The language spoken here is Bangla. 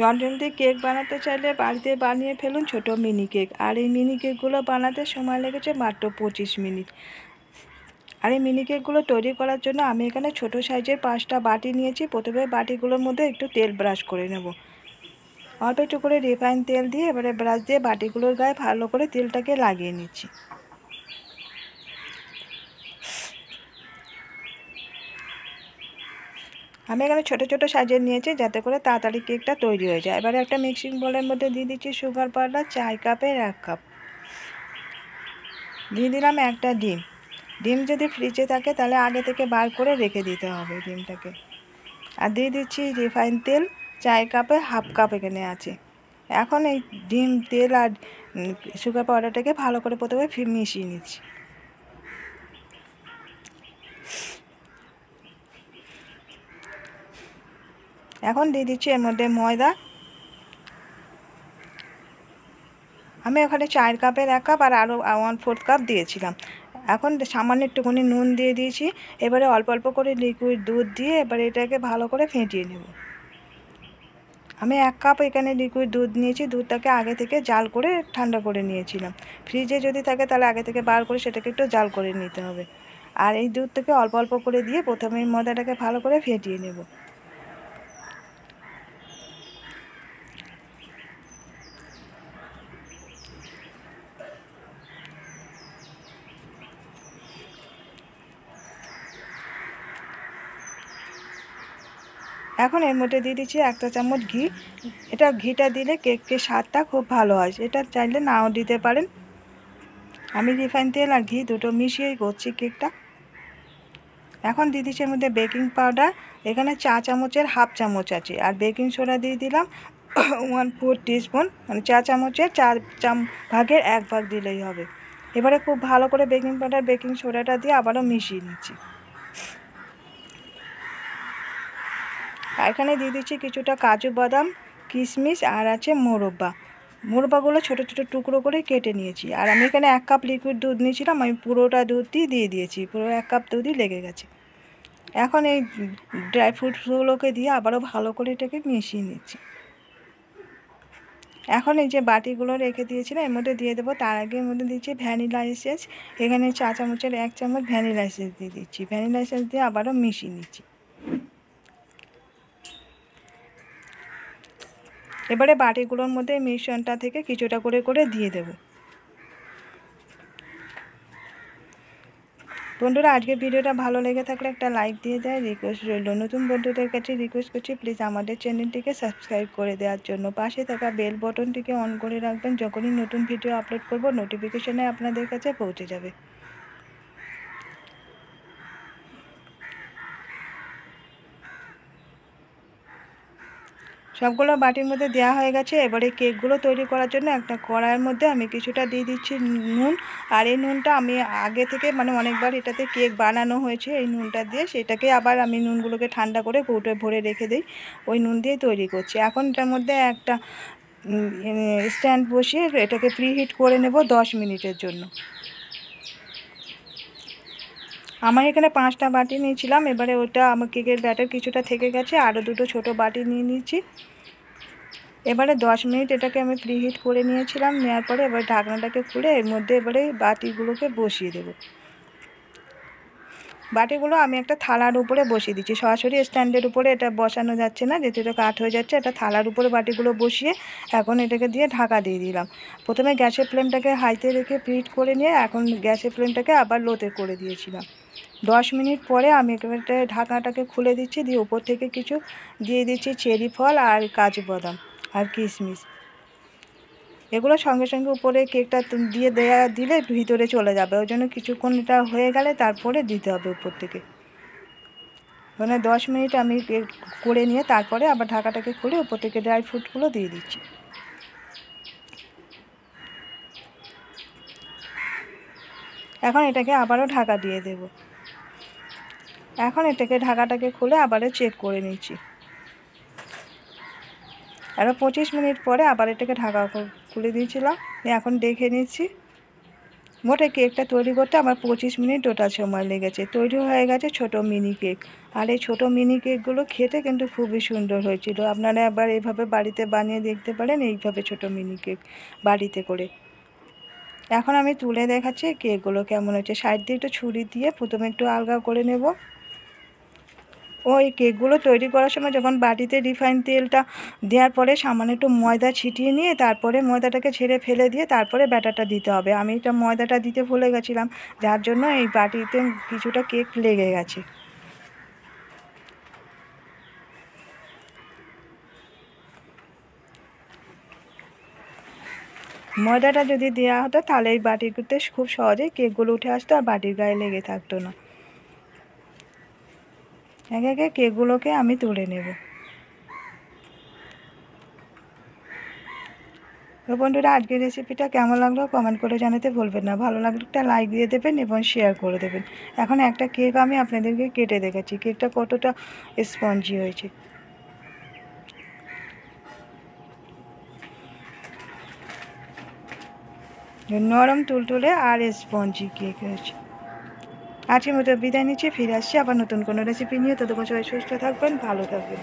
জলদি কেক বানাতে চাইলে বাড়িতে বানিয়ে ফেলুন ছোট মিনি কেক। আর এই মিনি কেকগুলো বানাতে সময় লেগেছে মাত্র 25 মিনিট। আর এই মিনি কেকগুলো তৈরি করার জন্য আমি এখানে ছোট সাইজের 5টা বাটি নিয়েছি। প্রথমে বাটিগুলোর মধ্যে একটু তেল ব্রাশ করে নেব। অল্প একটু করে রিফাইন তেল দিয়ে এবারে ব্রাশ দিয়ে বাটিগুলোর গায়ে ভালো করে তেলটাকে লাগিয়ে নিচ্ছি। আমি এখানে ছোট ছোট সাইজের নিয়েছি যাতে করে তাড়াতাড়ি কেকটা তৈরি হয়ে যায়। এবারে একটা মিক্সিং বোলের মধ্যে দিয়ে দিচ্ছি সুগার পাউডার 4 কাপের 1 কাপ। দিয়ে দিলাম একটা ডিম। ডিম যদি ফ্রিজে থাকে তাহলে আগে থেকে বার করে রেখে দিতে হবে ডিমটাকে। আর দিয়ে দিচ্ছি রিফাইন তেল 4 কাপে হাফ কাপ এখানে আছে। এখন এই ডিম তেল আর সুগার পাউডারটাকে ভালো করে প্রথমে মিশিয়ে নিচ্ছি। এখন দিয়ে দিচ্ছি এর মধ্যে ময়দা। আমি ওখানে 4 কাপের 1 কাপ আর আরও 1/4 কাপ দিয়েছিলাম। এখন সামান্য একটুখানি নুন দিয়ে দিয়েছি। এবারে অল্প অল্প করে লিকুইড দুধ দিয়ে এবারে এটাকে ভালো করে ফেটিয়ে নেব। আমি 1 কাপ এখানে লিকুইড দুধ নিয়েছি। দুধটাকে আগে থেকে জাল করে ঠান্ডা করে নিয়েছিলাম। ফ্রিজে যদি থাকে তাহলে আগে থেকে বার করে সেটাকে একটু জাল করে নিতে হবে। আর এই দুধটাকে অল্প অল্প করে দিয়ে প্রথমে ময়দাটাকে ভালো করে ফেটিয়ে নেব। এখন এর মধ্যে দিয়ে দিচ্ছি 1 চামচ ঘি। এটা ঘিটা দিলে কেকের স্বাদটা খুব ভালো হয়। এটা চাইলে নাও দিতে পারেন। আমি রিফাইন তেল আর ঘি দুটো মিশিয়েই করছি কেকটা। এখন দিয়ে দিচ্ছি এর মধ্যে বেকিং পাউডার। এখানে 4 চামচের হাফ চামচ আছে। আর বেকিং সোডা দিয়ে দিলাম 1/4 টিস্পুন, মানে 4 চামচের 4 ভাগের 1 ভাগ দিলেই হবে। এবারে খুব ভালো করে বেকিং পাউডার বেকিং সোডাটা দিয়ে আবারও মিশিয়ে নিচ্ছি। এখানে দিয়ে দিচ্ছি কিছুটা কাজু বাদাম, কিশমিশ আর আছে মোরব্বা। মোরব্বাগুলো ছোটো ছোটো টুকরো করে কেটে নিয়েছি। আর আমি এখানে 1 কাপ লিকুইড দুধ নিয়েছিলাম, আমি পুরোটা দুধই দিয়ে দিয়েছি। পুরো 1 কাপ দুধই লেগে গেছে। এখন এই ড্রাই ফ্রুটসগুলোকে দিয়ে আবারও ভালো করে এটাকে মিশিয়ে নিচ্ছি। এখন এই যে বাটিগুলো রেখে দিয়েছিলাম এর মধ্যে দিয়ে দেবো। তার আগে এর মধ্যে দিচ্ছি ভ্যানিলা এসেন্স। এখানে 4 চামচের 1 চামচ ভ্যানিলা এসেন্স দিয়ে দিচ্ছি। ভ্যানিলা এসেন্স দিয়ে আবারও মিশিয়ে নিচ্ছি। এবারে বাটিগুলোর মধ্যে মিশ্রণটা থেকে কিছুটা করে করে দিয়ে দেব। বন্ধুরা, আজকের ভিডিওটা ভালো লেগে থাকলে একটা লাইক দিয়ে দেয় রিকোয়েস্ট রইল। নতুন বন্ধুদের কাছে রিকোয়েস্ট করছি প্লিজ আমাদের চ্যানেলটিকে সাবস্ক্রাইব করে দেওয়ার জন্য। পাশে থাকা বেল বটনটিকে অন করে রাখবেন। যখনই নতুন ভিডিও আপলোড করব নোটিফিকেশনে আপনাদের কাছে পৌঁছে যাবে। সবগুলো বাটির মধ্যে দেওয়া হয়ে গেছে। এবারে কেকগুলো তৈরি করার জন্য একটা কড়াইয়ের মধ্যে আমি কিছুটা দিয়ে দিচ্ছি নুন। আর এই নুনটা আমি আগে থেকে অনেকবার এটাতে কেক বানানো হয়েছে। এই নুনটা দিয়ে সেটাকে আবার আমি নুনগুলোকে ঠান্ডা করে কৌটোয় ভরে রেখে দিই। ওই নুন দিয়ে তৈরি করছি। এখন এটার মধ্যে একটা স্ট্যান্ড বসিয়ে এটাকে প্রিহিট করে নেব 10 মিনিটের জন্য। আমার এখানে 5টা বাটি নিয়েছিলাম। এবারে ওটা আমার কেকের ব্যাটার কিছুটা থেকে গেছে, আরও দুটো ছোট বাটি নিয়ে নিয়েছি। এবারে 10 মিনিট এটাকে আমি প্রিহিট করে নিয়েছিলাম। নেওয়ার পরে এবার ঢাকনাটাকে খুলে এর মধ্যে এবারে বাটিগুলোকে বসিয়ে দেব। বাটিগুলো আমি একটা থালার উপরে বসিয়ে দিচ্ছি। সরাসরি স্ট্যান্ডের উপরে এটা বসানো যাচ্ছে না, যেহেতু এটা কাঠ হয়ে যাচ্ছে। এটা থালার উপরে বাটিগুলো বসিয়ে এখন এটাকে দিয়ে ঢাকা দিয়ে দিলাম। প্রথমে গ্যাসের ফ্লেমটাকে হাইতে রেখে প্রিহিট করে নিয়ে এখন গ্যাসের ফ্লেমটাকে আবার লোতে করে দিয়েছিলাম। 10 মিনিট পরে আমি একেবারে ঢাকনাটাকে খুলে দিচ্ছি। দিয়ে উপর থেকে কিছু দিয়ে দিচ্ছি চেরি ফল আর কাজু বাদাম আর কিশমিশ। এগুলো সঙ্গে সঙ্গে উপরে কেকটা দিয়ে দিলে ভিতরে চলে যাবে। ওই জন্য কিছুক্ষণ এটা হয়ে গেলে তারপরে দিতে হবে উপর থেকে। মানে 10 মিনিট আমি কেক করে নিয়ে তারপরে আবার ঢাকাটাকে খুলে উপর থেকে ড্রাই ফ্রুটগুলো দিয়ে দিচ্ছি। এখন এটাকে আবারও ঢাকা দিয়ে দেব। এখন এটাকে ঢাকাটাকে খুলে আবারও চেক করে নিচ্ছি। আরও 25 মিনিট পরে আবার এটাকে ঢাকা খুলে দিয়েছিলাম। এখন দেখে নিচ্ছি। মোটে কেকটা তৈরি করতে আমার 25 মিনিট টোটাল সময় লেগেছে। তৈরি হয়ে গেছে ছোট মিনি কেক। আর এই ছোট মিনি কেকগুলো খেতে কিন্তু খুবই সুন্দর হয়েছিল। আপনারা একবার এইভাবে বাড়িতে বানিয়ে দেখতে পারেন, এইভাবে ছোট মিনি কেক বাড়িতে করে। এখন আমি তুলে দেখাচ্ছি কেকগুলো কেমন হয়েছে। সাইড দিয়ে একটু ছুরি দিয়ে প্রথমে একটু আলগা করে নেব। ওই কেকগুলো তৈরি করার সময় যখন বাটিতে রিফাইন তেলটা দেওয়ার পরে সামান্য একটু ময়দা ছিটিয়ে নিয়ে তারপরে ময়দাটাকে ছেড়ে ফেলে দিয়ে তারপরে ব্যাটারটা দিতে হবে। আমি এটা ময়দাটা দিতে ভুলে গেছিলাম, যার জন্য এই বাটিতে কিছুটা কেক লেগে গেছে। ময়দাটা যদি দেওয়া হতো তাহলে এই বাটিতে খুব সহজেই কেকগুলো উঠে আসতো আর বাটির গায়ে লেগে থাকতো না। একে একে কেকগুলোকে আমি তুলে নেব। তো বন্ধুরা, আজকের রেসিপিটা কেমন লাগলো কমেন্ট করে জানাতে ভুলবেন না। ভালো লাগলে একটা লাইক দিয়ে দেবেন এবং শেয়ার করে দেবেন। এখন একটা কেক আমি আপনাদেরকে কেটে দেখাচ্ছি কেকটা কতটা স্পঞ্জি হয়েছে। নরম তুলতুলে আর স্পঞ্জি কেক হয়েছে। আজকের মতো বিদায় নিচ্ছি, ফিরে আসছি আবার নতুন কোনো রেসিপি নিয়ে। ততক্ষণ সবাই সুস্থ থাকবেন, ভালো থাকবেন।